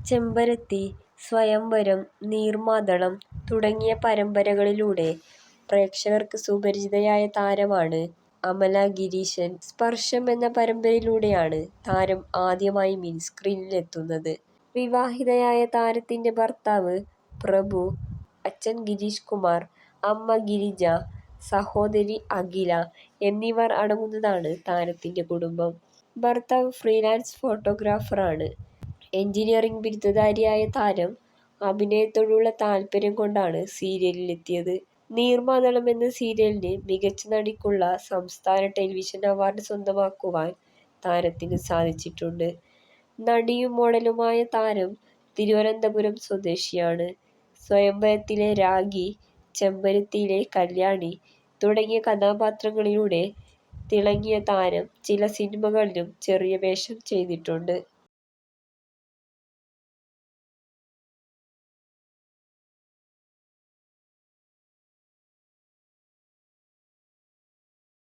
ചെമ്പരത്തി, സ്വയംവരം, നീർമാതളം തുടങ്ങിയ പരമ്പരകളിലൂടെ പ്രേക്ഷകർക്ക് സുപരിചിതയായ താരമാണ് അമല ഗിരീശൻ. സ്പർശം എന്ന പരമ്പരയിലൂടെയാണ് താരം ആദ്യമായി മിനിസ്ക്രീനിലെത്തുന്നത്. വിവാഹിതയായ താരത്തിന്റെ ഭർത്താവ് പ്രഭു, അച്ഛൻ ഗിരീഷ് കുമാർ, അമ്മ ഗിരിജ, സഹോദരി അഖില എന്നിവർ അടങ്ങുന്നതാണ് താരത്തിന്റെ കുടുംബം. ഭർത്താവ് ഫ്രീലാൻസ് ഫോട്ടോഗ്രാഫറാണ്. എൻജിനീയറിംഗ് ബിരുദധാരിയായ താരം അഭിനയത്തോടുള്ള താൽപര്യം കൊണ്ടാണ് സീരിയലിലെത്തിയത്. നീർമാതളം എന്ന സീരിയലിന് മികച്ച നടിക്കുള്ള സംസ്ഥാന ടെലിവിഷൻ അവാർഡ് സ്വന്തമാക്കുവാൻ താരത്തിന് സാധിച്ചിട്ടുണ്ട്. നടിയും മോഡലുമായ താരം തിരുവനന്തപുരം സ്വദേശിയാണ്. സ്വയംവരത്തിലെ രാഖി, ചെമ്പരത്തിയിലെ കല്യാണി തുടങ്ങിയ കഥാപാത്രങ്ങളിലൂടെ തിളങ്ങിയ താരം ചില സിനിമകളിലും ചെറിയ വേഷം ചെയ്തിട്ടുണ്ട്.